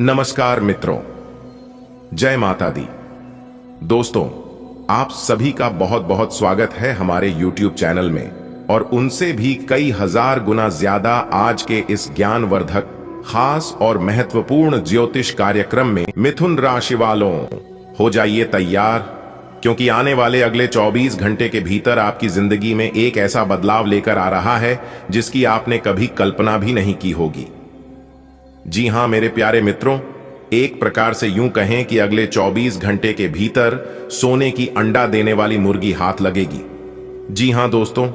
नमस्कार मित्रों, जय माता दी। दोस्तों, आप सभी का बहुत बहुत स्वागत है हमारे YouTube चैनल में और उनसे भी कई हजार गुना ज्यादा आज के इस ज्ञानवर्धक, खास और महत्वपूर्ण ज्योतिष कार्यक्रम में। मिथुन राशि वालों, हो जाइए तैयार, क्योंकि आने वाले अगले 24 घंटे के भीतर आपकी जिंदगी में एक ऐसा बदलाव लेकर आ रहा है जिसकी आपने कभी कल्पना भी नहीं की होगी। जी हां मेरे प्यारे मित्रों, एक प्रकार से यूं कहें कि अगले 24 घंटे के भीतर सोने की अंडा देने वाली मुर्गी हाथ लगेगी। जी हां दोस्तों,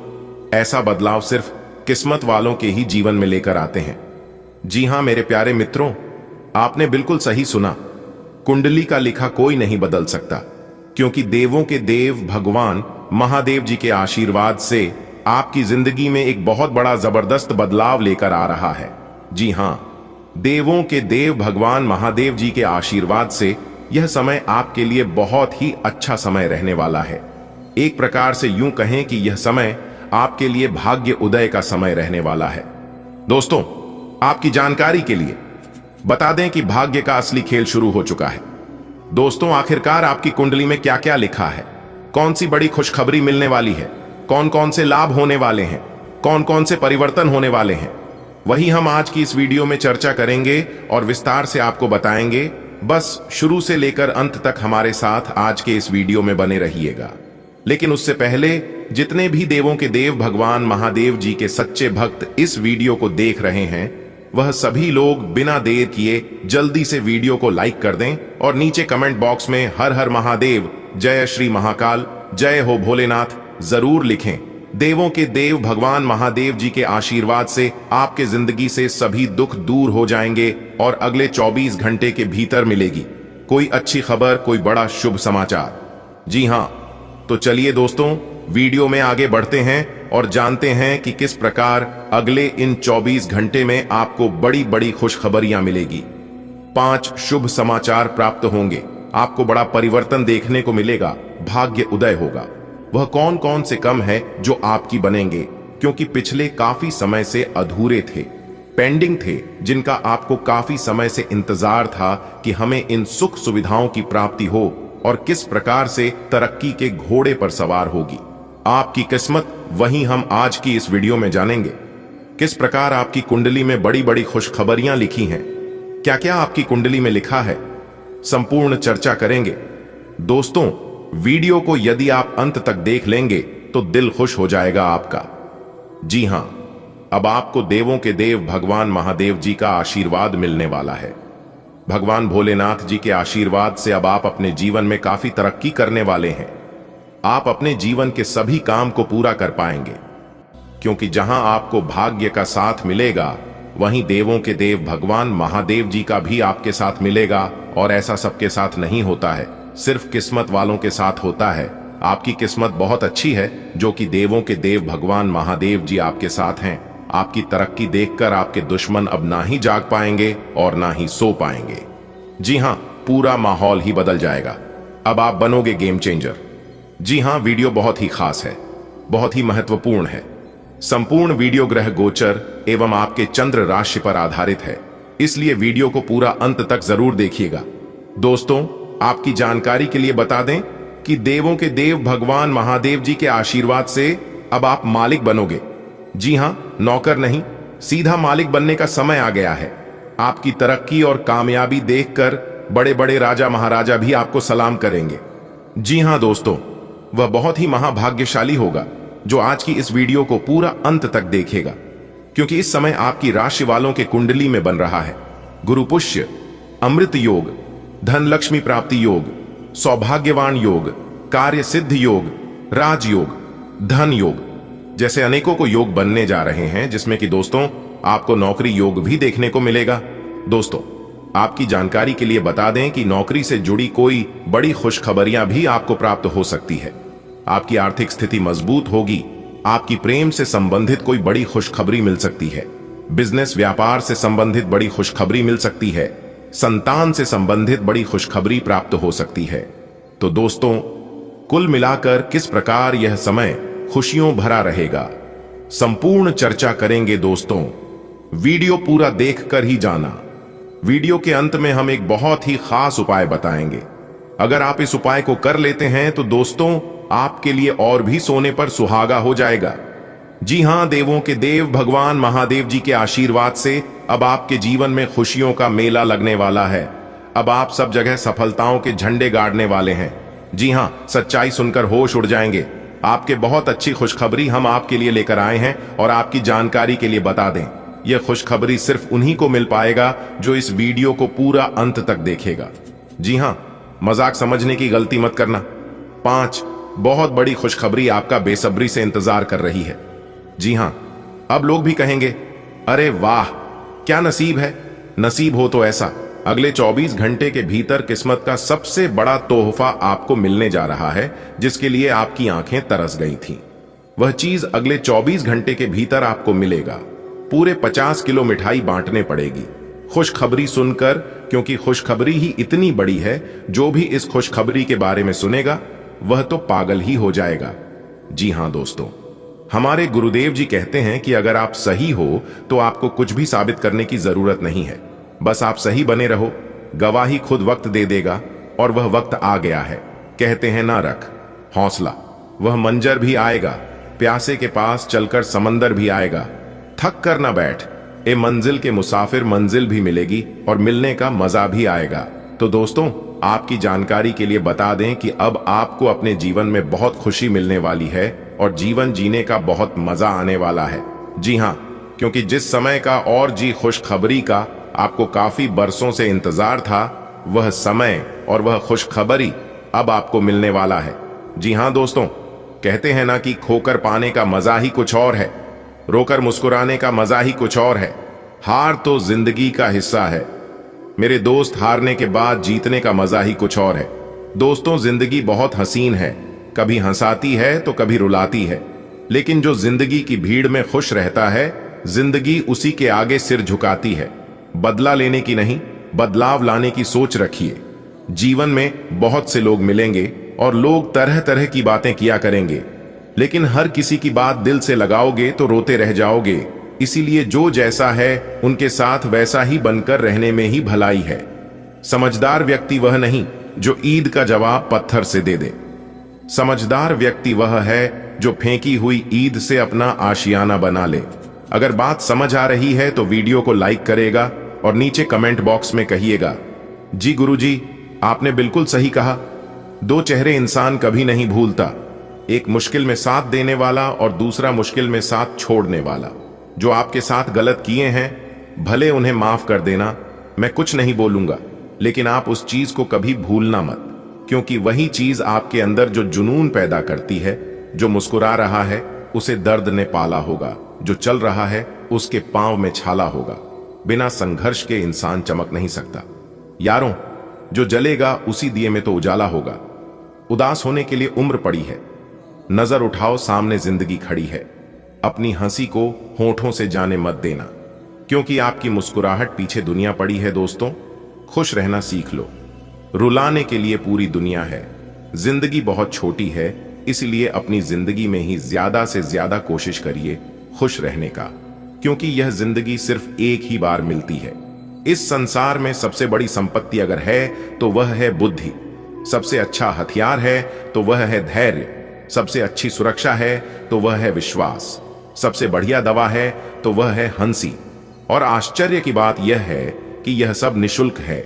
ऐसा बदलाव सिर्फ किस्मत वालों के ही जीवन में लेकर आते हैं। जी हां मेरे प्यारे मित्रों, आपने बिल्कुल सही सुना। कुंडली का लिखा कोई नहीं बदल सकता, क्योंकि देवों के देव भगवान महादेव जी के आशीर्वाद से आपकी जिंदगी में एक बहुत बड़ा जबरदस्त बदलाव लेकर आ रहा है। जी हां, देवों के देव भगवान महादेव जी के आशीर्वाद से यह समय आपके लिए बहुत ही अच्छा समय रहने वाला है। एक प्रकार से यूं कहें कि यह समय आपके लिए भाग्य उदय का समय रहने वाला है। दोस्तों, आपकी जानकारी के लिए बता दें कि भाग्य का असली खेल शुरू हो चुका है। दोस्तों, आखिरकार आपकी कुंडली में क्या क्या लिखा है, कौन सी बड़ी खुशखबरी मिलने वाली है, कौन कौन से लाभ होने वाले हैं, कौन कौन से परिवर्तन होने वाले हैं, वही हम आज की इस वीडियो में चर्चा करेंगे और विस्तार से आपको बताएंगे। बस शुरू से लेकर अंत तक हमारे साथ आज के इस वीडियो में बने रहिएगा। लेकिन उससे पहले जितने भी देवों के देव भगवान महादेव जी के सच्चे भक्त इस वीडियो को देख रहे हैं, वह सभी लोग बिना देर किए जल्दी से वीडियो को लाइक कर दें और नीचे कमेंट बॉक्स में हर हर महादेव, जय श्री महाकाल, जय हो भोलेनाथ जरूर लिखें। देवों के देव भगवान महादेव जी के आशीर्वाद से आपके जिंदगी से सभी दुख दूर हो जाएंगे और अगले 24 घंटे के भीतर मिलेगी कोई अच्छी खबर, कोई बड़ा शुभ समाचार। जी हां, तो चलिए दोस्तों, वीडियो में आगे बढ़ते हैं और जानते हैं कि किस प्रकार अगले इन 24 घंटे में आपको बड़ी बड़ी खुशखबरियां मिलेगी। 5 शुभ समाचार प्राप्त होंगे, आपको बड़ा परिवर्तन देखने को मिलेगा, भाग्य उदय होगा। वह कौन कौन से काम है जो आपकी बनेंगे, क्योंकि पिछले काफी समय से अधूरे थे, पेंडिंग थे, जिनका आपको काफी समय से इंतजार था कि हमें इन सुख सुविधाओं की प्राप्ति हो और किस प्रकार से तरक्की के घोड़े पर सवार होगी आपकी किस्मत। वहीं हम आज की इस वीडियो में जानेंगे किस प्रकार आपकी कुंडली में बड़ी बड़ी खुशखबरियां लिखी हैं, क्या क्या आपकी कुंडली में लिखा है, संपूर्ण चर्चा करेंगे। दोस्तों, वीडियो को यदि आप अंत तक देख लेंगे तो दिल खुश हो जाएगा आपका। जी हां, अब आपको देवों के देव भगवान महादेव जी का आशीर्वाद मिलने वाला है। भगवान भोलेनाथ जी के आशीर्वाद से अब आप अपने जीवन में काफी तरक्की करने वाले हैं। आप अपने जीवन के सभी काम को पूरा कर पाएंगे, क्योंकि जहां आपको भाग्य का साथ मिलेगा, वहीं देवों के देव भगवान महादेव जी का भी आपके साथ मिलेगा। और ऐसा सबके साथ नहीं होता है, सिर्फ किस्मत वालों के साथ होता है। आपकी किस्मत बहुत अच्छी है जो कि देवों के देव भगवान महादेव जी आपके साथ हैं। आपकी तरक्की देखकर आपके दुश्मन अब ना ही जाग पाएंगे और ना ही सो पाएंगे। जी हां, पूरा माहौल ही बदल जाएगा। अब आप बनोगे गेम चेंजर। जी हां, वीडियो बहुत ही खास है, बहुत ही महत्वपूर्ण है। संपूर्ण वीडियो ग्रह गोचर एवं आपके चंद्र राशि पर आधारित है, इसलिए वीडियो को पूरा अंत तक जरूर देखिएगा। दोस्तों, आपकी जानकारी के लिए बता दें कि देवों के देव भगवान महादेव जी के आशीर्वाद से अब आप मालिक बनोगे। जी हां, नौकर नहीं, सीधा मालिक बनने का समय आ गया है। आपकी तरक्की और कामयाबी देखकर बड़े बड़े राजा महाराजा भी आपको सलाम करेंगे। जी हां दोस्तों, वह बहुत ही महाभाग्यशाली होगा जो आज की इस वीडियो को पूरा अंत तक देखेगा, क्योंकि इस समय आपकी राशि वालों के कुंडली में बन रहा है गुरु पुष्य, अमृत योग, धन लक्ष्मी प्राप्ति योग, सौभाग्यवान योग, कार्य सिद्ध योग, राजयोग, धन योग जैसे अनेकों को योग बनने जा रहे हैं, जिसमें कि दोस्तों आपको नौकरी योग भी देखने को मिलेगा। दोस्तों, आपकी जानकारी के लिए बता दें कि नौकरी से जुड़ी कोई बड़ी खुशखबरियां भी आपको प्राप्त हो सकती है। आपकी आर्थिक स्थिति मजबूत होगी, आपकी प्रेम से संबंधित कोई बड़ी खुशखबरी मिल सकती है, बिजनेस व्यापार से संबंधित बड़ी खुशखबरी मिल सकती है, संतान से संबंधित बड़ी खुशखबरी प्राप्त हो सकती है। तो दोस्तों, कुल मिलाकर किस प्रकार यह समय खुशियों भरा रहेगा, संपूर्ण चर्चा करेंगे। दोस्तों, वीडियो पूरा देखकर ही जाना। वीडियो के अंत में हम एक बहुत ही खास उपाय बताएंगे। अगर आप इस उपाय को कर लेते हैं तो दोस्तों आपके लिए और भी सोने पर सुहागा हो जाएगा। जी हां, देवों के देव भगवान महादेव जी के आशीर्वाद से अब आपके जीवन में खुशियों का मेला लगने वाला है। अब आप सब जगह सफलताओं के झंडे गाड़ने वाले हैं। जी हां, सच्चाई सुनकर होश उड़ जाएंगे। आपके बहुत अच्छी खुशखबरी हम आपके लिए लेकर आए हैं और आपकी जानकारी के लिए बता दें, यह खुशखबरी सिर्फ उन्हीं को मिल पाएगा जो इस वीडियो को पूरा अंत तक देखेगा। जी हां, मजाक समझने की गलती मत करना। 5 बहुत बड़ी खुशखबरी आपका बेसब्री से इंतजार कर रही है। जी हां, अब लोग भी कहेंगे, अरे वाह क्या नसीब है। नसीब हो तो ऐसा, अगले 24 घंटे के भीतर किस्मत का सबसे बड़ा तोहफा आपको मिलने जा रहा है, जिसके लिए आपकी आंखें तरस गई थीं। वह चीज अगले 24 घंटे के भीतर आपको मिलेगा। पूरे 50 किलो मिठाई बांटने पड़ेगी खुशखबरी सुनकर, क्योंकि खुशखबरी ही इतनी बड़ी है, जो भी इस खुशखबरी के बारे में सुनेगा वह तो पागल ही हो जाएगा। जी हां दोस्तों, हमारे गुरुदेव जी कहते हैं कि अगर आप सही हो तो आपको कुछ भी साबित करने की जरूरत नहीं है, बस आप सही बने रहो। गवाही खुद वक्त दे देगा और वह वक्त आ गया है। कहते हैं ना रख हौसला, वह मंजर भी आएगा। प्यासे के पास चलकर समंदर भी आएगा। थक कर ना बैठ, ए मंजिल के मुसाफिर, मंजिल भी मिलेगी और मिलने का मजा भी आएगा। तो दोस्तों आपकी जानकारी के लिए बता दें कि अब आपको अपने जीवन में बहुत खुशी मिलने वाली है और जीवन जीने का बहुत मजा आने वाला है। जी हां, क्योंकि जिस समय का और जी खुशखबरी का आपको काफी बरसों से इंतजार था, वह समय और वह खुशखबरी अब आपको मिलने वाला है। जी हां दोस्तों, कहते हैं ना कि खोकर पाने का मजा ही कुछ और है, रोकर मुस्कुराने का मजा ही कुछ और है। हार तो जिंदगी का हिस्सा है मेरे दोस्त, हारने के बाद जीतने का मजा ही कुछ और है। दोस्तों जिंदगी बहुत हसीन है, कभी हंसाती है तो कभी रुलाती है, लेकिन जो जिंदगी की भीड़ में खुश रहता है, जिंदगी उसी के आगे सिर झुकाती है। बदला लेने की नहीं, बदलाव लाने की सोच रखिए। जीवन में बहुत से लोग मिलेंगे और लोग तरह तरह की बातें किया करेंगे, लेकिन हर किसी की बात दिल से लगाओगे तो रोते रह जाओगे। इसीलिए जो जैसा है उनके साथ वैसा ही बनकर रहने में ही भलाई है। समझदार व्यक्ति वह नहीं जो ईद का जवाब पत्थर से दे दे। समझदार व्यक्ति वह है जो फेंकी हुई ईद से अपना आशियाना बना ले। अगर बात समझ आ रही है तो वीडियो को लाइक करेगा और नीचे कमेंट बॉक्स में कहिएगा, जी गुरुजी आपने बिल्कुल सही कहा। 2 चेहरे इंसान कभी नहीं भूलता, एक मुश्किल में साथ देने वाला और दूसरा मुश्किल में साथ छोड़ने वाला। जो आपके साथ गलत किए हैं भले उन्हें माफ कर देना, मैं कुछ नहीं बोलूंगा, लेकिन आप उस चीज को कभी भूलना मत, क्योंकि वही चीज आपके अंदर जो जुनून पैदा करती है। जो मुस्कुरा रहा है उसे दर्द ने पाला होगा, जो चल रहा है उसके पांव में छाला होगा। बिना संघर्ष के इंसान चमक नहीं सकता। यारों, जो जलेगा उसी दिए में तो उजाला होगा। उदास होने के लिए उम्र पड़ी है, नजर उठाओ सामने जिंदगी खड़ी है। अपनी हंसी को होठों से जाने मत देना, क्योंकि आपकी मुस्कुराहट पीछे दुनिया पड़ी है। दोस्तों खुश रहना सीख लो, रुलाने के लिए पूरी दुनिया है। जिंदगी बहुत छोटी है, इसलिए अपनी जिंदगी में ही ज्यादा से ज्यादा कोशिश करिए खुश रहने का, क्योंकि यह जिंदगी सिर्फ एक ही बार मिलती है। इस संसार में सबसे बड़ी संपत्ति अगर है तो वह है बुद्धि, सबसे अच्छा हथियार है तो वह है धैर्य, सबसे अच्छी सुरक्षा है तो वह है विश्वास, सबसे बढ़िया दवा है तो वह है हंसी। और आश्चर्य की बात यह है कि यह सब निशुल्क है।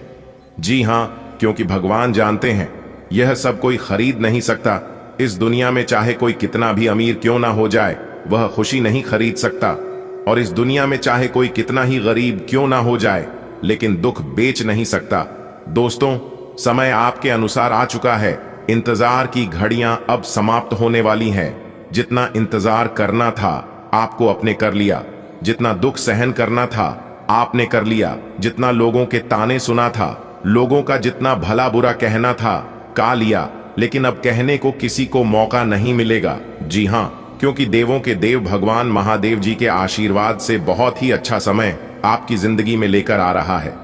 जी हां, क्योंकि भगवान जानते हैं यह सब कोई खरीद नहीं सकता। इस दुनिया में चाहे कोई कितना भी अमीर क्यों ना हो जाए, वह खुशी नहीं खरीद सकता। और इस दुनिया में चाहे कोई कितना ही गरीब क्यों ना हो जाए, लेकिन दुख बेच नहीं सकता। दोस्तों समय आपके अनुसार आ चुका है। इंतजार की घड़ियां अब समाप्त होने वाली हैं। जितना इंतजार करना था आपको अपने कर लिया, जितना दुख सहन करना था आपने कर लिया, जितना लोगों के ताने सुना था, लोगों का जितना भला बुरा कहना था का लिया, लेकिन अब कहने को किसी को मौका नहीं मिलेगा। जी हां, क्योंकि देवों के देव भगवान महादेव जी के आशीर्वाद से बहुत ही अच्छा समय आपकी जिंदगी में लेकर आ रहा है।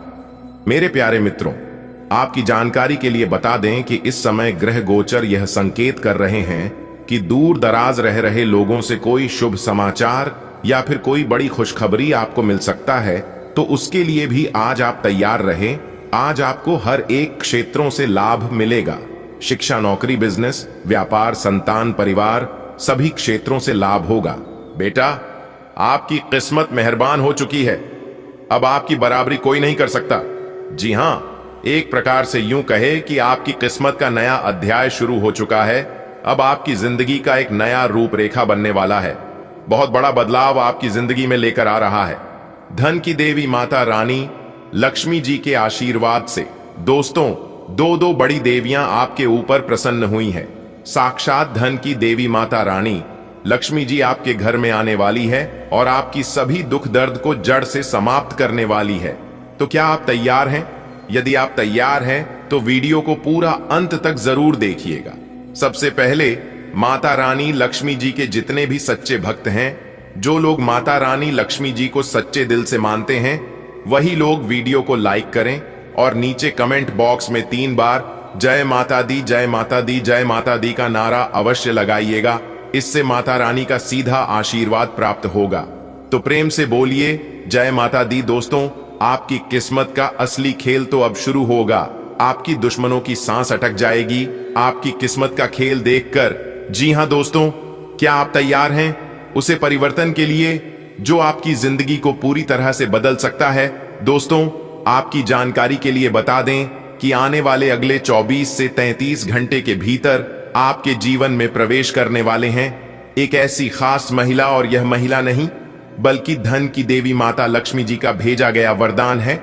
मेरे प्यारे मित्रों, आपकी जानकारी के लिए बता दें कि इस समय ग्रह गोचर यह संकेत कर रहे हैं कि दूर दराज रह रहे लोगों से कोई शुभ समाचार या फिर कोई बड़ी खुशखबरी आपको मिल सकता है। तो उसके लिए भी आज आप तैयार रहें। आज आपको हर एक क्षेत्रों से लाभ मिलेगा। शिक्षा, नौकरी, बिजनेस, व्यापार, संतान, परिवार, सभी क्षेत्रों से लाभ होगा। बेटा, आपकी किस्मत मेहरबान हो चुकी है। अब आपकी बराबरी कोई नहीं कर सकता। जी हां, एक प्रकार से यूं कहे कि आपकी किस्मत का नया अध्याय शुरू हो चुका है। अब आपकी जिंदगी का एक नया रूपरेखा बनने वाला है। बहुत बड़ा बदलाव आपकी जिंदगी में लेकर आ रहा है। धन की देवी माता रानी लक्ष्मी जी के आशीर्वाद से दोस्तों, दो बड़ी देवियां आपके ऊपर प्रसन्न हुई हैं। साक्षात धन की देवी माता रानी लक्ष्मी जी आपके घर में आने वाली है और आपकी सभी दुख दर्द को जड़ से समाप्त करने वाली है। तो क्या आप तैयार हैं? यदि आप तैयार हैं तो वीडियो को पूरा अंत तक जरूर देखिएगा। सबसे पहले माता रानी लक्ष्मी जी के जितने भी सच्चे भक्त हैं, जो लोग माता रानी लक्ष्मी जी को सच्चे दिल से मानते हैं, वही लोग वीडियो को लाइक करें और नीचे कमेंट बॉक्स में 3 बार जय माता दी, जय माता दी, जय माता दी का नारा अवश्य लगाइएगा। इससे माता रानी का सीधा आशीर्वाद प्राप्त होगा। तो प्रेम से बोलिए जय माता दी। दोस्तों, आपकी किस्मत का असली खेल तो अब शुरू होगा। आपकी दुश्मनों की सांस अटक जाएगी आपकी किस्मत का खेल देखकर। जी हां दोस्तों, क्या आप तैयार हैं उसे परिवर्तन के लिए जो आपकी जिंदगी को पूरी तरह से बदल सकता है? दोस्तों, आपकी जानकारी के लिए बता दें कि आने वाले अगले 24 से 33 घंटे के भीतर आपके जीवन में प्रवेश करने वाले हैं एक ऐसी खास महिला, और यह महिला नहीं बल्कि धन की देवी माता लक्ष्मी जी का भेजा गया वरदान है।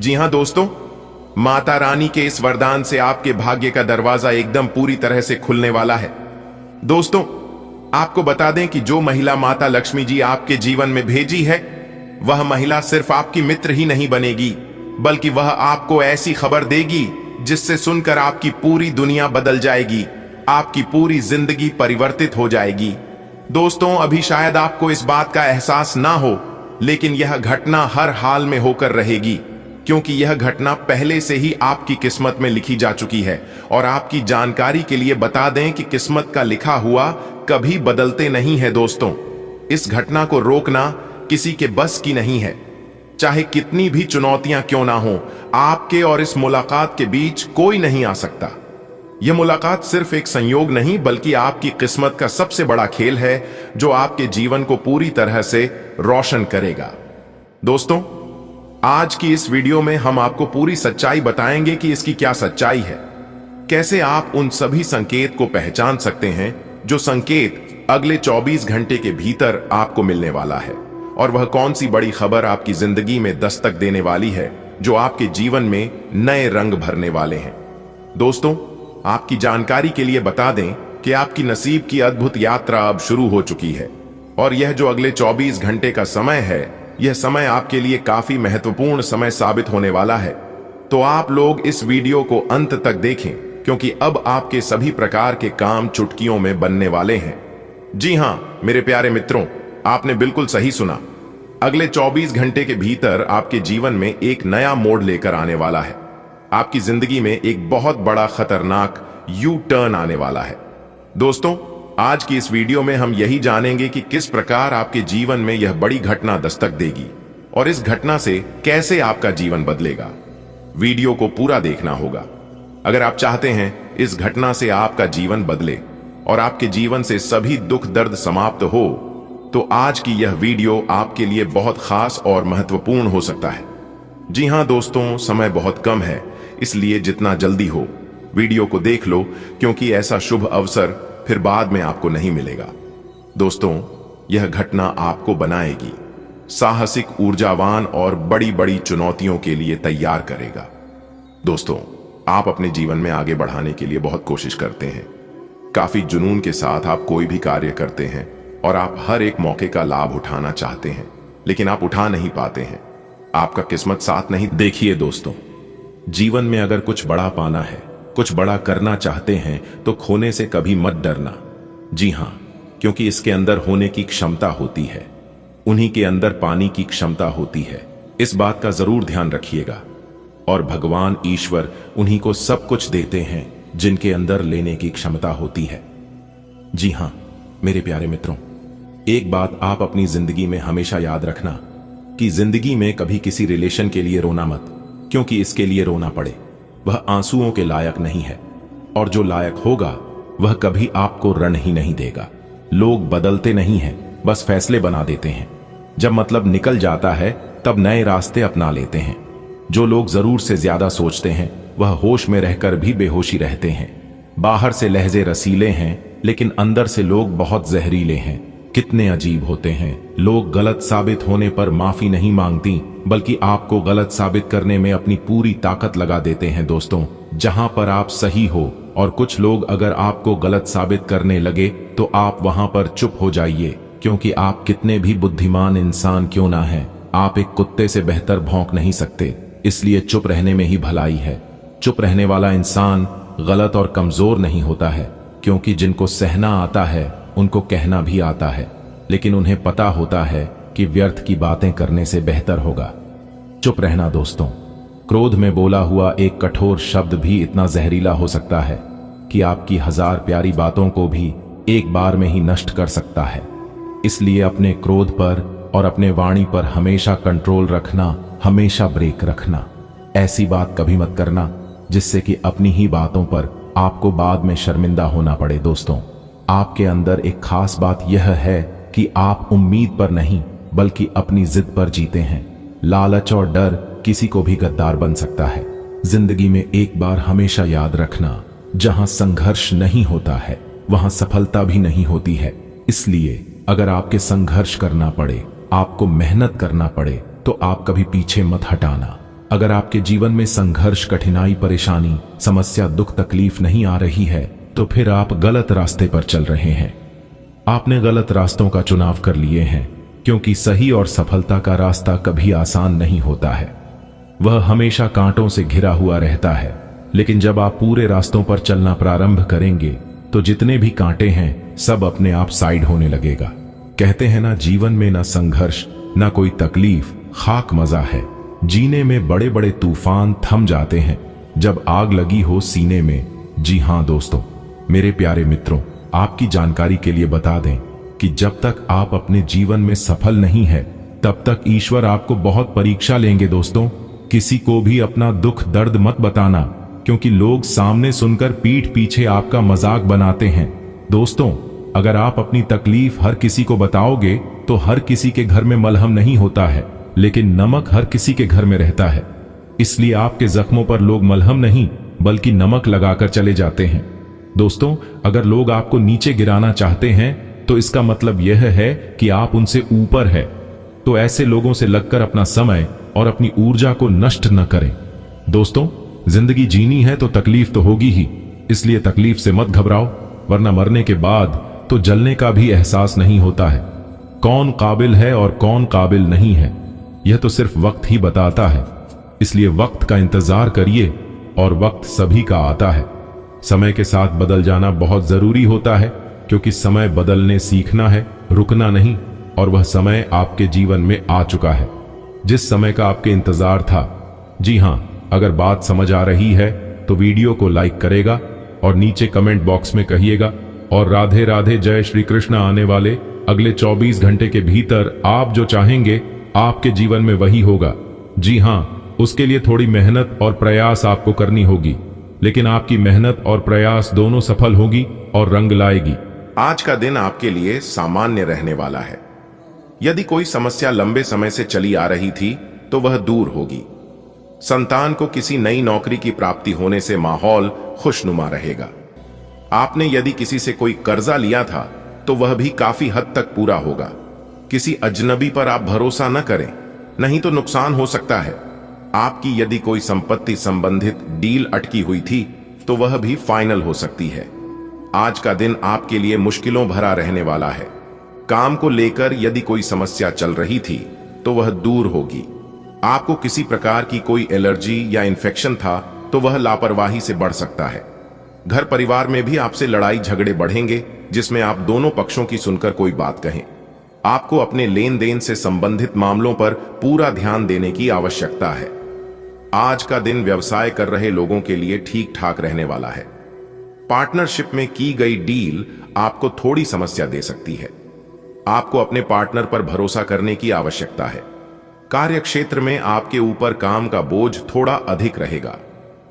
जी हां दोस्तों, माता रानी के इस वरदान से आपके भाग्य का दरवाजा एकदम पूरी तरह से खुलने वाला है। दोस्तों, आपको बता दें कि जो महिला माता लक्ष्मी जी आपके जीवन में भेजी है, वह महिला सिर्फ आपकी मित्र ही नहीं बनेगी, बल्कि वह आपको ऐसी खबर देगी जिससे सुनकर आपकी पूरी दुनिया बदल जाएगी, आपकी पूरी जिंदगी परिवर्तित हो जाएगी। दोस्तों, अभी शायद आपको इस बात का एहसास ना हो, लेकिन यह घटना हर हाल में होकर रहेगी, क्योंकि यह घटना पहले से ही आपकी किस्मत में लिखी जा चुकी है। और आपकी जानकारी के लिए बता दें कि किस्मत का लिखा हुआ कभी बदलते नहीं है। दोस्तों, इस घटना को रोकना किसी के बस की नहीं है। चाहे कितनी भी चुनौतियां क्यों ना हो, आपके और इस मुलाकात के बीच कोई नहीं आ सकता। यह मुलाकात सिर्फ एक संयोग नहीं बल्कि आपकी किस्मत का सबसे बड़ा खेल है, जो आपके जीवन को पूरी तरह से रोशन करेगा। दोस्तों, आज की इस वीडियो में हम आपको पूरी सच्चाई बताएंगे कि इसकी क्या सच्चाई है, कैसे आप उन सभी संकेत को पहचान सकते हैं जो संकेत अगले 24 घंटे के भीतर आपको मिलने वाला है, और वह कौन सी बड़ी खबर आपकी जिंदगी में दस्तक देने वाली है जो आपके जीवन में नए रंग भरने वाले हैं। दोस्तों, आपकी जानकारी के लिए बता दें कि आपकी नसीब की अद्भुत यात्रा अब शुरू हो चुकी है, और यह जो अगले 24 घंटे का समय है, यह समय आपके लिए काफी महत्वपूर्ण समय साबित होने वाला है। तो आप लोग इस वीडियो को अंत तक देखें, क्योंकि अब आपके सभी प्रकार के काम चुटकियों में बनने वाले हैं। जी हां मेरे प्यारे मित्रों, आपने बिल्कुल सही सुना। अगले 24 घंटे के भीतर आपके जीवन में एक नया मोड़ लेकर आने वाला है। आपकी जिंदगी में एक बहुत बड़ा खतरनाक यू टर्न आने वाला है। दोस्तों, आज की इस वीडियो में हम यही जानेंगे कि किस प्रकार आपके जीवन में यह बड़ी घटना दस्तक देगी और इस घटना से कैसे आपका जीवन बदलेगा। वीडियो को पूरा देखना होगा अगर आप चाहते हैं इस घटना से आपका जीवन बदले और आपके जीवन से सभी दुख दर्द समाप्त हो। तो आज की यह वीडियो आपके लिए बहुत खास और महत्वपूर्ण हो सकता है। जी हां दोस्तों, समय बहुत कम है, इसलिए जितना जल्दी हो वीडियो को देख लो, क्योंकि ऐसा शुभ अवसर फिर बाद में आपको नहीं मिलेगा। दोस्तों, यह घटना आपको बनाएगी साहसिक, ऊर्जावान और बड़ी बड़ी चुनौतियों के लिए तैयार करेगा। दोस्तों, आप अपने जीवन में आगे बढ़ाने के लिए बहुत कोशिश करते हैं, काफी जुनून के साथ आप कोई भी कार्य करते हैं और आप हर एक मौके का लाभ उठाना चाहते हैं, लेकिन आप उठा नहीं पाते हैं। आपका किस्मत साथ नहीं। देखिए दोस्तों, जीवन में अगर कुछ बड़ा पाना है, कुछ बड़ा करना चाहते हैं, तो खोने से कभी मत डरना। जी हां, क्योंकि इसके अंदर होने की क्षमता होती है, उन्हीं के अंदर पानी की क्षमता होती है। इस बात का जरूर ध्यान रखिएगा। और भगवान ईश्वर उन्हीं को सब कुछ देते हैं जिनके अंदर लेने की क्षमता होती है। जी हां मेरे प्यारे मित्रों, एक बात आप अपनी जिंदगी में हमेशा याद रखना कि जिंदगी में कभी किसी रिलेशन के लिए रोना मत, क्योंकि इसके लिए रोना पड़े वह आंसुओं के लायक नहीं है, और जो लायक होगा वह कभी आपको रण ही नहीं देगा। लोग बदलते नहीं हैं, बस फैसले बना देते हैं। जब मतलब निकल जाता है तब नए रास्ते अपना लेते हैं। जो लोग जरूर से ज्यादा सोचते हैं वह होश में रहकर भी बेहोशी रहते हैं। बाहर से लहजे रसीले हैं लेकिन अंदर से लोग बहुत जहरीले हैं। कितने अजीब होते हैं, लोग गलत साबित होने पर माफी नहीं मांगती बल्कि आपको गलत साबित करने में अपनी पूरी ताकत लगा देते हैं। दोस्तों, जहां पर आप सही हो और कुछ लोग अगर आपको गलत साबित करने लगे तो आप वहां पर चुप हो जाइए, क्योंकि आप कितने भी बुद्धिमान इंसान क्यों ना हैं, आप एक कुत्ते से बेहतर भौंक नहीं सकते। इसलिए चुप रहने में ही भलाई है। चुप रहने वाला इंसान गलत और कमजोर नहीं होता है, क्योंकि जिनको सहना आता है उनको कहना भी आता है, लेकिन उन्हें पता होता है कि व्यर्थ की बातें करने से बेहतर होगा चुप रहना। दोस्तों, क्रोध में बोला हुआ एक कठोर शब्द भी इतना जहरीला हो सकता है कि आपकी 1000 प्यारी बातों को भी एक बार में ही नष्ट कर सकता है। इसलिए अपने क्रोध पर और अपने वाणी पर हमेशा कंट्रोल रखना, हमेशा ब्रेक रखना। ऐसी बात कभी मत करना जिससे कि अपनी ही बातों पर आपको बाद में शर्मिंदा होना पड़े। दोस्तों, आपके अंदर एक खास बात यह है कि आप उम्मीद पर नहीं बल्कि अपनी जिद पर जीते हैं। लालच और डर किसी को भी गद्दार बन सकता है। जिंदगी में एक बार हमेशा याद रखना, जहां संघर्ष नहीं होता है वहां सफलता भी नहीं होती है। इसलिए अगर आपके संघर्ष करना पड़े, आपको मेहनत करना पड़े, तो आप कभी पीछे मत हटाना। अगर आपके जीवन में संघर्ष, कठिनाई, परेशानी, समस्या, दुख, तकलीफ नहीं आ रही है तो फिर आप गलत रास्ते पर चल रहे हैं। आपने गलत रास्तों का चुनाव कर लिए हैं, क्योंकि सही और सफलता का रास्ता कभी आसान नहीं होता है। वह हमेशा कांटों से घिरा हुआ रहता है। लेकिन जब आप पूरे रास्तों पर चलना प्रारंभ करेंगे तो जितने भी कांटे हैं सब अपने आप साइड होने लगेगा। कहते हैं ना, जीवन में ना संघर्ष ना कोई तकलीफ, खाक मजा है। जीने में बड़े बड़े तूफान थम जाते हैं जब आग लगी हो सीने में। जी हां दोस्तों, मेरे प्यारे मित्रों, आपकी जानकारी के लिए बता दें कि जब तक आप अपने जीवन में सफल नहीं है तब तक ईश्वर आपको बहुत परीक्षा लेंगे। दोस्तों, किसी को भी अपना दुख दर्द मत बताना, क्योंकि लोग सामने सुनकर पीठ पीछे आपका मजाक बनाते हैं। दोस्तों, अगर आप अपनी तकलीफ हर किसी को बताओगे तो हर किसी के घर में मलहम नहीं होता है, लेकिन नमक हर किसी के घर में रहता है। इसलिए आपके जख्मों पर लोग मलहम नहीं बल्कि नमक लगाकर चले जाते हैं। दोस्तों, अगर लोग आपको नीचे गिराना चाहते हैं तो इसका मतलब यह है कि आप उनसे ऊपर है। तो ऐसे लोगों से लगकर अपना समय और अपनी ऊर्जा को नष्ट न करें। दोस्तों, जिंदगी जीनी है तो तकलीफ तो होगी ही, इसलिए तकलीफ से मत घबराओ, वरना मरने के बाद तो जलने का भी एहसास नहीं होता है। कौन काबिल है और कौन काबिल नहीं है यह तो सिर्फ वक्त ही बताता है। इसलिए वक्त का इंतजार करिए, और वक्त सभी का आता है। समय के साथ बदल जाना बहुत जरूरी होता है, क्योंकि समय बदलने सीखना है, रुकना नहीं। और वह समय आपके जीवन में आ चुका है, जिस समय का आपके इंतजार था। जी हां, अगर बात समझ आ रही है तो वीडियो को लाइक करेगा और नीचे कमेंट बॉक्स में कहिएगा, और राधे राधे, जय श्री कृष्ण। आने वाले अगले 24 घंटे के भीतर आप जो चाहेंगे आपके जीवन में वही होगा। जी हां, उसके लिए थोड़ी मेहनत और प्रयास आपको करनी होगी, लेकिन आपकी मेहनत और प्रयास दोनों सफल होगी और रंग लाएगी। आज का दिन आपके लिए सामान्य रहने वाला है। यदि कोई समस्या लंबे समय से चली आ रही थी तो वह दूर होगी। संतान को किसी नई नौकरी की प्राप्ति होने से माहौल खुशनुमा रहेगा। आपने यदि किसी से कोई कर्जा लिया था तो वह भी काफी हद तक पूरा होगा। किसी अजनबी पर आप भरोसा न करें, नहीं तो नुकसान हो सकता है। आपकी यदि कोई संपत्ति संबंधित डील अटकी हुई थी तो वह भी फाइनल हो सकती है। आज का दिन आपके लिए मुश्किलों भरा रहने वाला है। काम को लेकर यदि कोई समस्या चल रही थी तो वह दूर होगी। आपको किसी प्रकार की कोई एलर्जी या इन्फेक्शन था तो वह लापरवाही से बढ़ सकता है। घर परिवार में भी आपसे लड़ाई झगड़े बढ़ेंगे, जिसमें आप दोनों पक्षों की सुनकर कोई बात कहें। आपको अपने लेन देन से संबंधित मामलों पर पूरा ध्यान देने की आवश्यकता है। आज का दिन व्यवसाय कर रहे लोगों के लिए ठीक ठाक रहने वाला है। पार्टनरशिप में की गई डील आपको थोड़ी समस्या दे सकती है। आपको अपने पार्टनर पर भरोसा करने की आवश्यकता है। कार्यक्षेत्र में आपके ऊपर काम का बोझ थोड़ा अधिक रहेगा।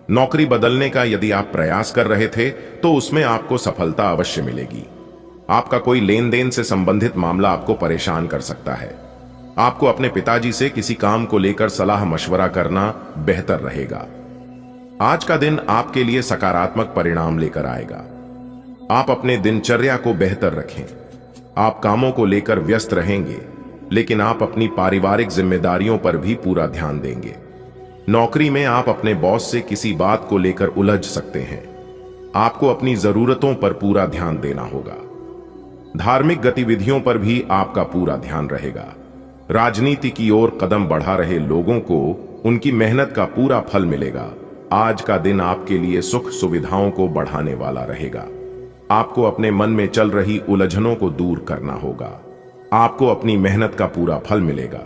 नौकरी बदलने का यदि आप प्रयास कर रहे थे तो उसमें आपको सफलता अवश्य मिलेगी। आपका कोई लेन देन से संबंधित मामला आपको परेशान कर सकता है। आपको अपने पिताजी से किसी काम को लेकर सलाह मशवरा करना बेहतर रहेगा। आज का दिन आपके लिए सकारात्मक परिणाम लेकर आएगा। आप अपने दिनचर्या को बेहतर रखें। आप कामों को लेकर व्यस्त रहेंगे, लेकिन आप अपनी पारिवारिक जिम्मेदारियों पर भी पूरा ध्यान देंगे। नौकरी में आप अपने बॉस से किसी बात को लेकर उलझ सकते हैं। आपको अपनी जरूरतों पर पूरा ध्यान देना होगा। धार्मिक गतिविधियों पर भी आपका पूरा ध्यान रहेगा। राजनीति की ओर कदम बढ़ा रहे लोगों को उनकी मेहनत का पूरा फल मिलेगा। आज का दिन आपके लिए सुख सुविधाओं को बढ़ाने वाला रहेगा। आपको अपने मन में चल रही उलझनों को दूर करना होगा। आपको अपनी मेहनत का पूरा फल मिलेगा।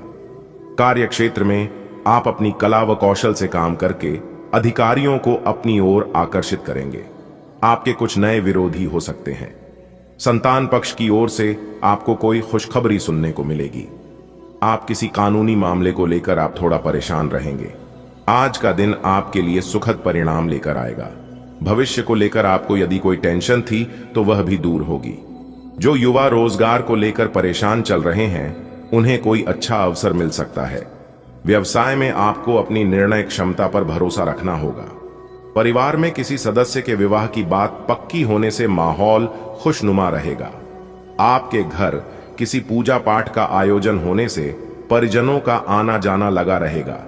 कार्यक्षेत्र में आप अपनी कला व कौशल से काम करके अधिकारियों को अपनी ओर आकर्षित करेंगे। आपके कुछ नए विरोधी हो सकते हैं। संतान पक्ष की ओर से आपको कोई खुशखबरी सुनने को मिलेगी। आप किसी कानूनी मामले को लेकर आप थोड़ा परेशान रहेंगे। आज का दिन आपके लिए सुखद परिणाम लेकर आएगा। भविष्य को लेकर आपको यदि कोई टेंशन थी तो वह भी दूर होगी। जो युवा रोजगार को लेकर परेशान चल रहे हैं, उन्हें कोई अच्छा अवसर मिल सकता है। व्यवसाय में आपको अपनी निर्णय क्षमता पर भरोसा रखना होगा। परिवार में किसी सदस्य के विवाह की बात पक्की होने से माहौल खुशनुमा रहेगा। आपके घर किसी पूजा पाठ का आयोजन होने से परिजनों का आना जाना लगा रहेगा।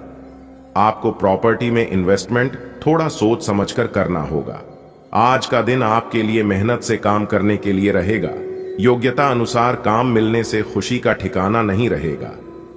आपको प्रॉपर्टी में इन्वेस्टमेंट थोड़ा सोच समझकर करना होगा। आज का दिन आपके लिए मेहनत से काम करने के लिए रहेगा। योग्यता अनुसार काम मिलने से खुशी का ठिकाना नहीं रहेगा।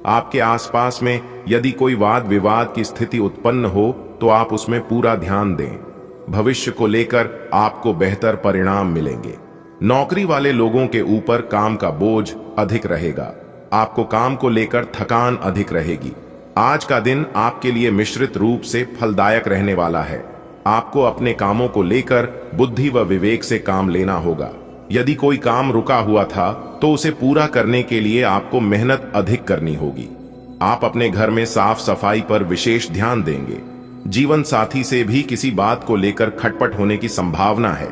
आपके आसपास में यदि कोई वाद विवाद की स्थिति उत्पन्न हो तो आप उसमें पूरा ध्यान दें। भविष्य को लेकर आपको बेहतर परिणाम मिलेंगे। नौकरी वाले लोगों के ऊपर काम का बोझ अधिक रहेगा। आपको काम को लेकर थकान अधिक रहेगी। आज का दिन आपके लिए मिश्रित रूप से फलदायक रहने वाला है। आपको अपने कामों को लेकर बुद्धि व विवेक से काम लेना होगा। यदि कोई काम रुका हुआ था तो उसे पूरा करने के लिए आपको मेहनत अधिक करनी होगी। आप अपने घर में साफ सफाई पर विशेष ध्यान देंगे। जीवन साथी से भी किसी बात को लेकर खटपट होने की संभावना है।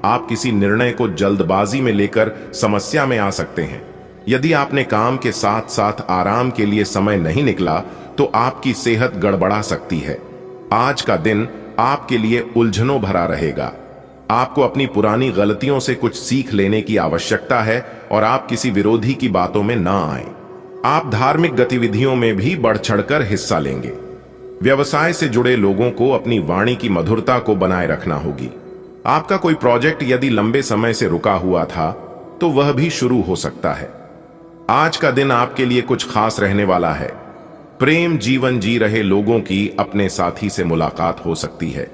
आप किसी निर्णय को जल्दबाजी में लेकर समस्या में आ सकते हैं। यदि आपने काम के साथ साथ आराम के लिए समय नहीं निकला तो आपकी सेहत गड़बड़ा सकती है। आज का दिन आपके लिए उलझनों भरा रहेगा। आपको अपनी पुरानी गलतियों से कुछ सीख लेने की आवश्यकता है और आप किसी विरोधी की बातों में ना आए। आप धार्मिक गतिविधियों में भी बढ़ चढ़कर हिस्सा लेंगे। व्यवसाय से जुड़े लोगों को अपनी वाणी की मधुरता को बनाए रखना होगी। आपका कोई प्रोजेक्ट यदि लंबे समय से रुका हुआ था तो वह भी शुरू हो सकता है। आज का दिन आपके लिए कुछ खास रहने वाला है। प्रेम जीवन जी रहे लोगों की अपने साथी से मुलाकात हो सकती है।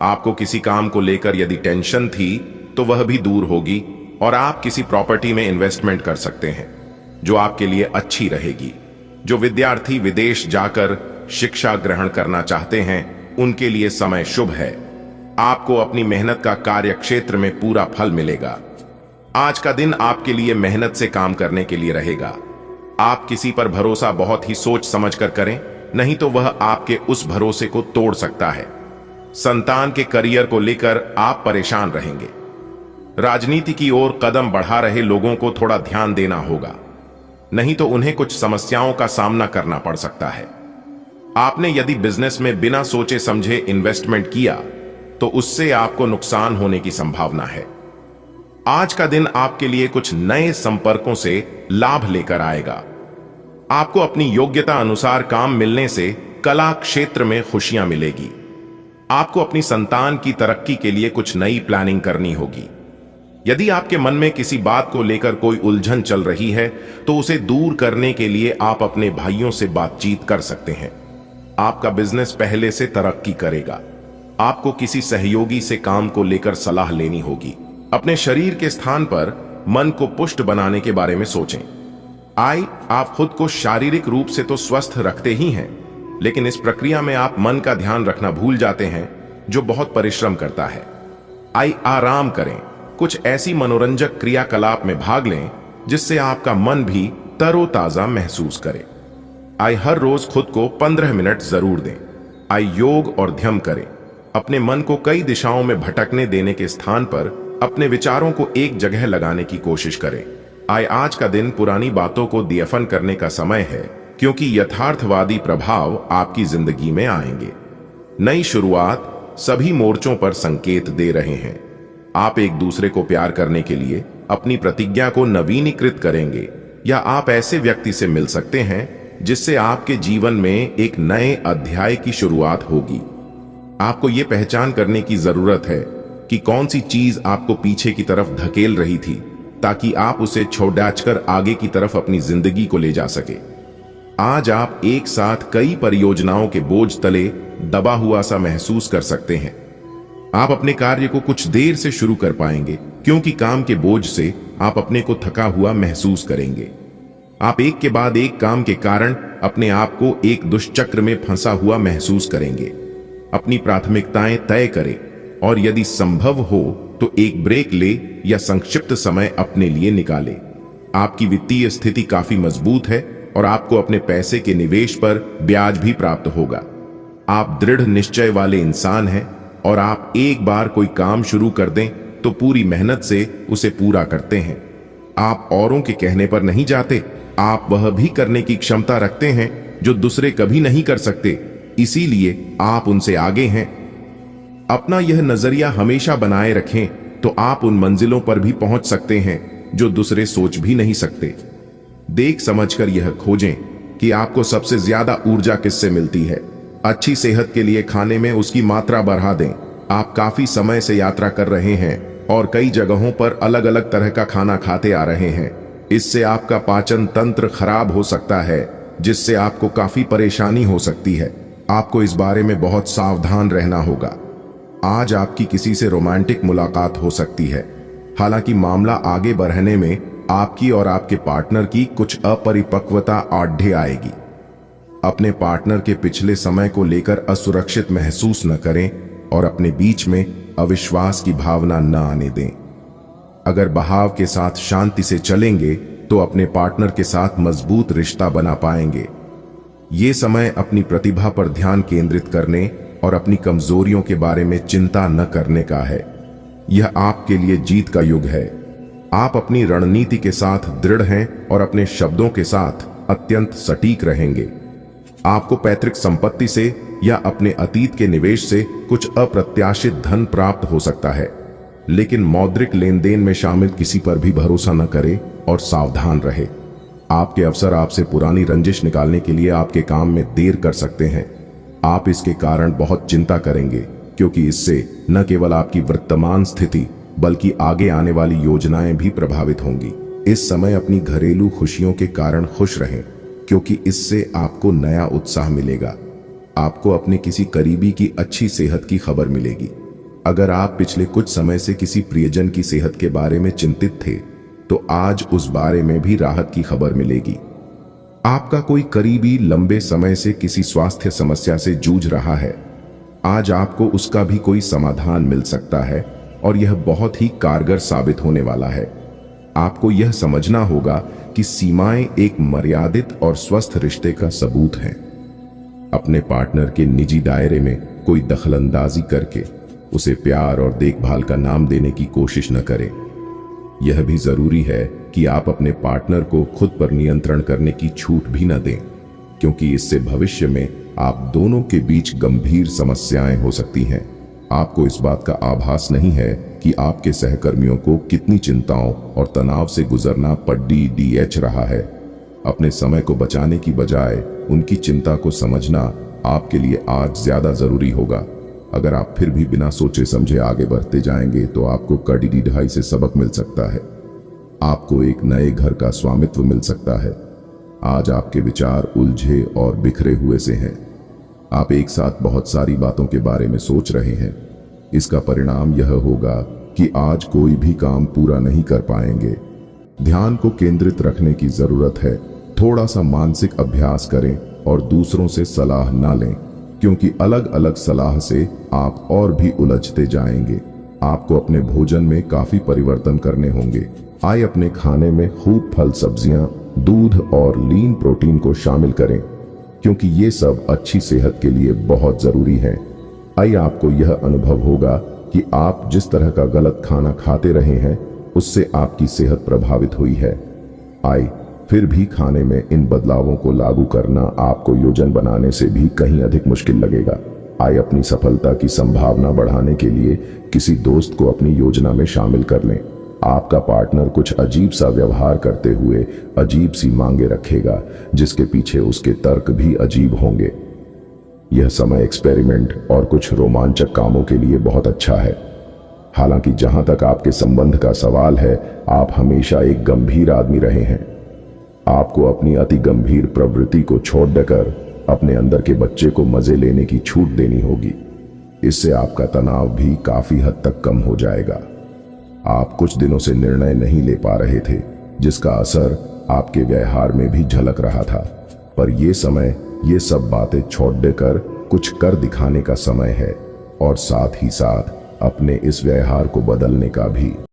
आपको किसी काम को लेकर यदि टेंशन थी तो वह भी दूर होगी और आप किसी प्रॉपर्टी में इन्वेस्टमेंट कर सकते हैं जो आपके लिए अच्छी रहेगी। जो विद्यार्थी विदेश जाकर शिक्षा ग्रहण करना चाहते हैं उनके लिए समय शुभ है। आपको अपनी मेहनत का कार्य क्षेत्र में पूरा फल मिलेगा। आज का दिन आपके लिए मेहनत से काम करने के लिए रहेगा। आप किसी पर भरोसा बहुत ही सोच समझकर करें, नहीं तो वह आपके उस भरोसे को तोड़ सकता है। संतान के करियर को लेकर आप परेशान रहेंगे। राजनीति की ओर कदम बढ़ा रहे लोगों को थोड़ा ध्यान देना होगा, नहीं तो उन्हें कुछ समस्याओं का सामना करना पड़ सकता है। आपने यदि बिजनेस में बिना सोचे समझे इन्वेस्टमेंट किया तो उससे आपको नुकसान होने की संभावना है। आज का दिन आपके लिए कुछ नए संपर्कों से लाभ लेकर आएगा। आपको अपनी योग्यता अनुसार काम मिलने से कला क्षेत्र में खुशियां मिलेगी। आपको अपनी संतान की तरक्की के लिए कुछ नई प्लानिंग करनी होगी। यदि आपके मन में किसी बात को लेकर कोई उलझन चल रही है तो उसे दूर करने के लिए आप अपने भाइयों से बातचीत कर सकते हैं। आपका बिजनेस पहले से तरक्की करेगा। आपको किसी सहयोगी से काम को लेकर सलाह लेनी होगी। अपने शरीर के स्थान पर मन को पुष्ट बनाने के बारे में सोचें। आप खुद को शारीरिक रूप से तो स्वस्थ रखते ही हैं, लेकिन इस प्रक्रिया में आप मन का ध्यान रखना भूल जाते हैं जो बहुत परिश्रम करता है। आराम करें। कुछ ऐसी मनोरंजक क्रियाकलाप में भाग लें जिससे आपका मन भी तरोताजा महसूस करे। आइए हर रोज खुद को 15 मिनट जरूर दें। आइए योग और ध्यान करें। अपने मन को कई दिशाओं में भटकने देने के स्थान पर अपने विचारों को एक जगह लगाने की कोशिश करें। आइए आज का दिन पुरानी बातों को दफन करने का समय है, क्योंकि यथार्थवादी प्रभाव आपकी जिंदगी में आएंगे। नई शुरुआत सभी मोर्चों पर संकेत दे रहे हैं। आप एक दूसरे को प्यार करने के लिए अपनी प्रतिज्ञा को नवीनीकृत करेंगे, या आप ऐसे व्यक्ति से मिल सकते हैं जिससे आपके जीवन में एक नए अध्याय की शुरुआत होगी। आपको यह पहचान करने की जरूरत है कि कौन सी चीज आपको पीछे की तरफ धकेल रही थी, ताकि आप उसे छोड़कर आगे की तरफ अपनी जिंदगी को ले जा सके। आज आप एक साथ कई परियोजनाओं के बोझ तले दबा हुआ सा महसूस कर सकते हैं। आप अपने कार्य को कुछ देर से शुरू कर पाएंगे, क्योंकि काम के बोझ से आप अपने को थका हुआ महसूस करेंगे। आप एक के बाद एक काम के कारण अपने आप को एक दुष्चक्र में फंसा हुआ महसूस करेंगे। अपनी प्राथमिकताएं तय करें, और यदि संभव हो तो एक ब्रेक ले या संक्षिप्त समय अपने लिए निकालें। आपकी वित्तीय स्थिति काफी मजबूत है और आपको अपने पैसे के निवेश पर ब्याज भी प्राप्त होगा। आप दृढ़ निश्चय वाले इंसान हैं, और आप एक बार कोई काम शुरू कर दें तो पूरी मेहनत से उसे पूरा करते हैं। आप औरों के कहने पर नहीं जाते, आप वह भी करने की क्षमता रखते हैं जो दूसरे कभी नहीं कर सकते, इसीलिए आप उनसे आगे हैं। अपना यह नजरिया हमेशा बनाए रखें, तो आप उन मंजिलों पर भी पहुंच सकते हैं जो दूसरे सोच भी नहीं सकते। देख समझकर यह खोजें कि आपको सबसे ज्यादा ऊर्जा किससे मिलती है। अच्छी सेहत के लिए खाने में उसकी मात्रा बढ़ा दें। आप काफी समय से यात्रा कर रहे हैं और कई जगहों पर अलग अलग तरह का खाना खाते आ रहे हैं। इससे आपका पाचन तंत्र खराब हो सकता है, जिससे आपको काफी परेशानी हो सकती है। आपको इस बारे में बहुत सावधान रहना होगा। आज आपकी किसी से रोमांटिक मुलाकात हो सकती है। हालांकि मामला आगे बढ़ने में आपकी और आपके पार्टनर की कुछ अपरिपक्वता आढ़े आएगी। अपने पार्टनर के पिछले समय को लेकर असुरक्षित महसूस न करें और अपने बीच में अविश्वास की भावना न आने दें। अगर बहाव के साथ शांति से चलेंगे तो अपने पार्टनर के साथ मजबूत रिश्ता बना पाएंगे। ये समय अपनी प्रतिभा पर ध्यान केंद्रित करने और अपनी कमजोरियों के बारे में चिंता न करने का है। यह आपके लिए जीत का युग है। आप अपनी रणनीति के साथ दृढ़ हैं और अपने शब्दों के साथ अत्यंत सटीक रहेंगे। आपको पैतृक संपत्ति से या अपने अतीत के निवेश से कुछ अप्रत्याशित धन प्राप्त हो सकता है, लेकिन मौद्रिक लेन देन में शामिल किसी पर भी भरोसा न करें और सावधान रहे। आपके अफसर आपसे पुरानी रंजिश निकालने के लिए आपके काम में देर कर सकते हैं। आप इसके कारण बहुत चिंता करेंगे, क्योंकि इससे न केवल आपकी वर्तमान स्थिति बल्कि आगे आने वाली योजनाएं भी प्रभावित होंगी। इस समय अपनी घरेलू खुशियों के कारण खुश रहें, क्योंकि इससे आपको नया उत्साह मिलेगा। आपको अपने किसी करीबी की अच्छी सेहत की खबर मिलेगी। अगर आप पिछले कुछ समय से किसी प्रियजन की सेहत के बारे में चिंतित थे, तो आज उस बारे में भी राहत की खबर मिलेगी। आपका कोई करीबी लंबे समय से किसी स्वास्थ्य समस्या से जूझ रहा है। आज आपको उसका भी कोई समाधान मिल सकता है, और यह बहुत ही कारगर साबित होने वाला है। आपको यह समझना होगा कि सीमाएं एक मर्यादित और स्वस्थ रिश्ते का सबूत हैं। अपने पार्टनर के निजी दायरे में कोई दखलंदाजी करके उसे प्यार और देखभाल का नाम देने की कोशिश न करें। यह भी जरूरी है कि आप अपने पार्टनर को खुद पर नियंत्रण करने की छूट भी न दें, क्योंकि इससे भविष्य में आप दोनों के बीच गंभीर समस्याएं हो सकती हैं। आपको इस बात का आभास नहीं है कि आपके सहकर्मियों को कितनी चिंताओं और तनाव से गुजरना पड़ रहा है। अपने समय को बचाने की बजाय उनकी चिंता को समझना आपके लिए आज ज्यादा जरूरी होगा। अगर आप फिर भी बिना सोचे समझे आगे बढ़ते जाएंगे तो आपको कड़ी ढाई से सबक मिल सकता है। आपको एक नए घर का स्वामित्व मिल सकता है। आज आपके विचार उलझे और बिखरे हुए से हैं। आप एक साथ बहुत सारी बातों के बारे में सोच रहे हैं। इसका परिणाम यह होगा कि आज कोई भी काम पूरा नहीं कर पाएंगे। ध्यान को केंद्रित रखने की जरूरत है। थोड़ा सा मानसिक अभ्यास करें और दूसरों से सलाह ना लें, क्योंकि अलग अलग सलाह से आप और भी उलझते जाएंगे। आपको अपने भोजन में काफी परिवर्तन करने होंगे। आइए अपने खाने में खूब फल, सब्जियां, दूध और लीन प्रोटीन को शामिल करें। क्योंकि ये सब अच्छी सेहत के लिए बहुत जरूरी है। आइए आपको यह अनुभव होगा कि आप जिस तरह का गलत खाना खाते रहे हैं उससे आपकी सेहत प्रभावित हुई है। आइए फिर भी खाने में इन बदलावों को लागू करना आपको योजन बनाने से भी कहीं अधिक मुश्किल लगेगा। आइए अपनी सफलता की संभावना बढ़ाने के लिए किसी दोस्त को अपनी योजना में शामिल कर लें। आपका पार्टनर कुछ अजीब सा व्यवहार करते हुए अजीब सी मांगे रखेगा, जिसके पीछे उसके तर्क भी अजीब होंगे। यह समय एक्सपेरिमेंट और कुछ रोमांचक कामों के लिए बहुत अच्छा है। हालांकि जहां तक आपके संबंध का सवाल है, आप हमेशा एक गंभीर आदमी रहे हैं। आपको अपनी अति गंभीर प्रवृत्ति को छोड़ देकर अपने अंदर के बच्चे को मजे लेने की छूट देनी होगी। इससे आपका तनाव भी काफी हद तक कम हो जाएगा। आप कुछ दिनों से निर्णय नहीं ले पा रहे थे, जिसका असर आपके व्यवहार में भी झलक रहा था। पर यह समय ये सब बातें छोड़ देकर कुछ कर दिखाने का समय है, और साथ ही साथ अपने इस व्यवहार को बदलने का भी।